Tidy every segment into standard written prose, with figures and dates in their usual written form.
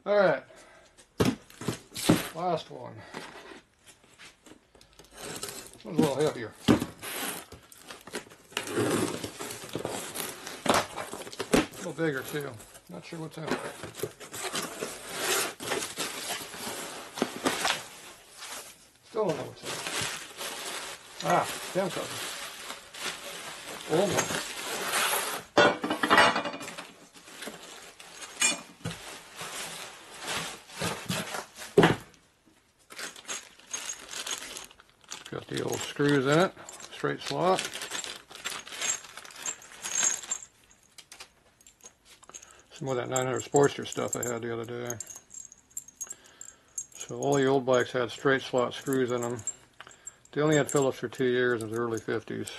Alright, last one. This one's a little heavier. A little bigger too. Not sure what's in it. Still don't know what's in it. Ah, cam cover. Old one. Got the old screws in it, straight slot. Some of that 900 Sportster stuff I had the other day. So all the old bikes had straight slot screws in them. They only had Phillips for 2 years in the early 50s.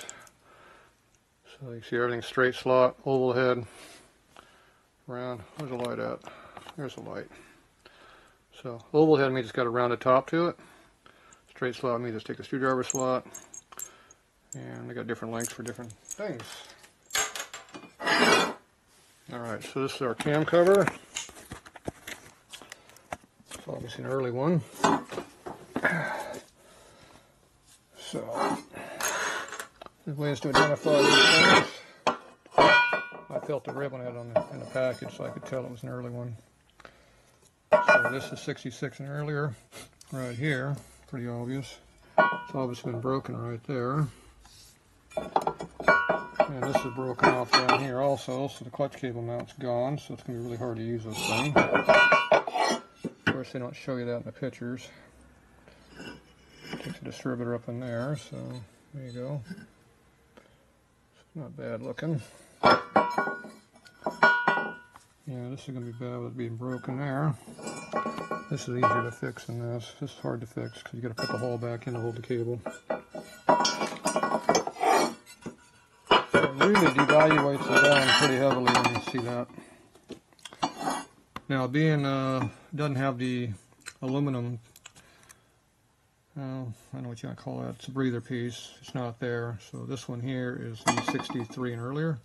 So you see everything straight slot, oval head, round. Where's the light at? There's the light. So oval head means it's got a rounded top to it. Straight slot means just take the screwdriver slot. And they got different lengths for different things. Alright, so this is our cam cover. It's obviously an early one. So, there's ways to identify these things. I felt the ribbon I had in the package so I could tell it was an early one. So this is 66 and earlier, right here. Pretty obvious. It's obviously been broken right there. And this is broken off down here also, so the clutch cable mount's gone, so it's going to be really hard to use this thing. Of course, they don't show you that in the pictures. Takes a distributor up in there, so there you go. It's not bad looking. Yeah, this is going to be bad with it being broken there. This is easier to fix than this. This is hard to fix because you got to put the hole back in to hold the cable. It really devaluates it down pretty heavily when you see that. Now, being doesn't have the aluminum, I don't know what you want to call that. It's a breather piece. It's not there. So this one here is the 63 and earlier.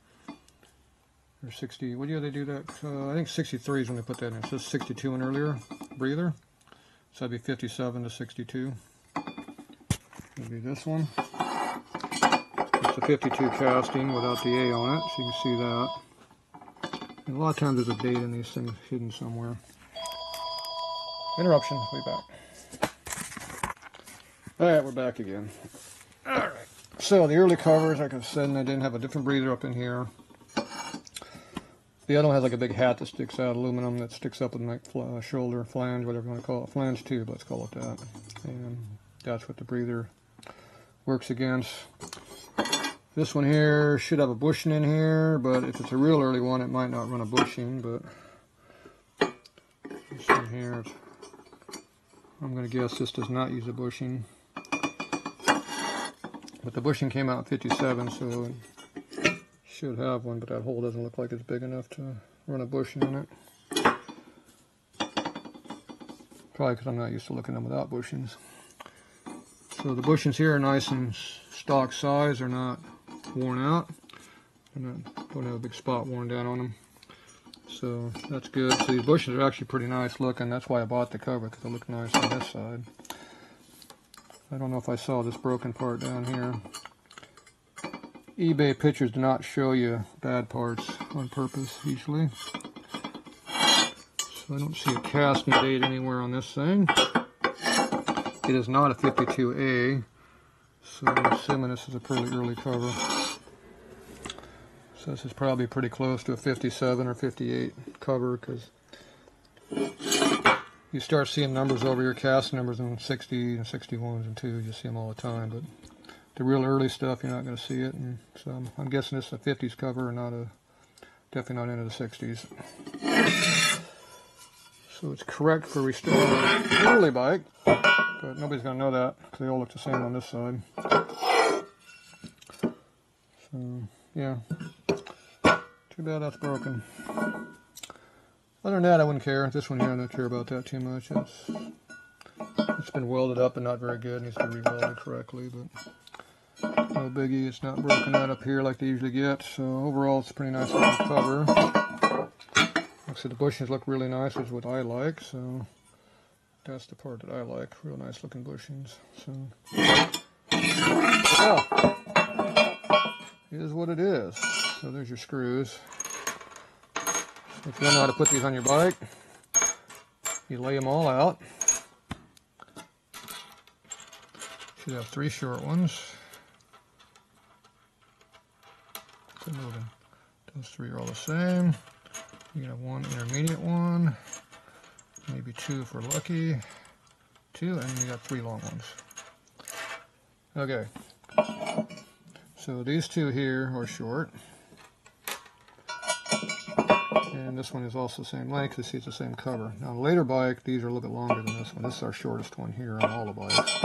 Or 60, what year they do that? I think 63 is when they put that in. So it's 62 and earlier breather. So that'd be 57 to 62. It'd be this one. It's a 52 casting without the A on it, so you can see that. And a lot of times there's a date in these things hidden somewhere. Interruption, we'll be back. Alright, we're back again. Alright, so the early covers, like I said, they didn't have a different breather up in here. The other one has like a big hat that sticks out, aluminum that sticks up with my shoulder, flange, whatever you want to call it. Flange tube, let's call it that. And that's what the breather works against. This one here should have a bushing in here, but if it's a real early one, it might not run a bushing, but this one here, I'm going to guess this does not use a bushing. But the bushing came out in 57, so it should have one, but that hole doesn't look like it's big enough to run a bushing in it. Probably because I'm not used to looking at them without bushings. So the bushings here are nice and stock size, they're not worn out. Don't have a big spot worn down on them. So that's good. So these bushings are actually pretty nice looking. That's why I bought the cover, because they look nice on this side. I don't know if I saw this broken part down here. eBay pictures do not show you bad parts on purpose usually. So I don't see a casting date anywhere on this thing. It is not a 52A, so I'm assuming this is a pretty early cover. So this is probably pretty close to a 57 or 58 cover, because you start seeing numbers over your cast numbers in 60 and 61s and 2s. You see them all the time, but the real early stuff, you're not going to see it. And so I'm guessing this is a 50s cover, and definitely not into the 60s. So it's correct for restoring an early bike, but nobody's going to know that because they all look the same on this side. So yeah, too bad that's broken. Other than that, I wouldn't care. This one here, I don't care about that too much. It's been welded up and not very good. It needs to be re-welded correctly, but no biggie. It's not broken out up here like they usually get. So overall, it's a pretty nice looking cover. Looks So the bushings look really nice, which is what I like. So that's the part that I like. Real nice looking bushings. So yeah, it is what it is. So there's your screws. If you don't know how to put these on your bike, you lay them all out. Should have 3 short ones. Quit moving. Those 3 are all the same. You have 1 intermediate one, maybe 2 if we're lucky, 2, and you got 3 long ones. Okay, so these 2 here are short, and this one is also the same length. You see it's the same cover. Now, on a later bike, these are a little bit longer than this one. This is our shortest one here on all the bikes.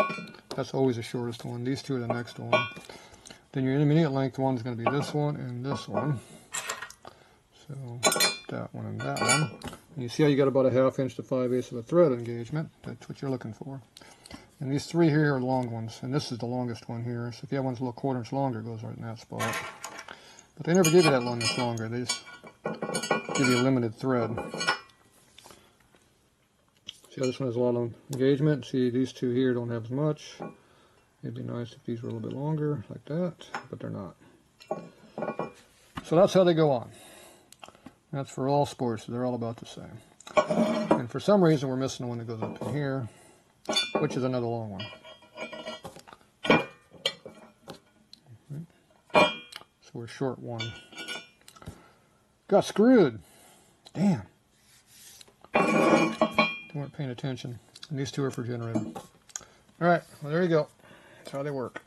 That's always the shortest one. These 2 are the next one. Then your intermediate length one is going to be this one and this one. So that one and that one. And you see how you got about a 1/2 inch to 5/8 of a thread engagement. That's what you're looking for. And these 3 here are long ones, and this is the longest one here. So if you have one that's a little 1/4 inch longer, it goes right in that spot. But they never give you that one that's longer. They just give you a limited thread. See how this one has a lot of engagement? See, these 2 here don't have as much. It'd be nice if these were a little bit longer, like that, but they're not. So that's how they go on. That's for all sports. They're all about the same. And for some reason, we're missing the one that goes up in here, which is another long one. So we're short 1. Got screwed. Damn. They weren't paying attention. And these 2 are for generator. All right, well, there you go. That's how they work.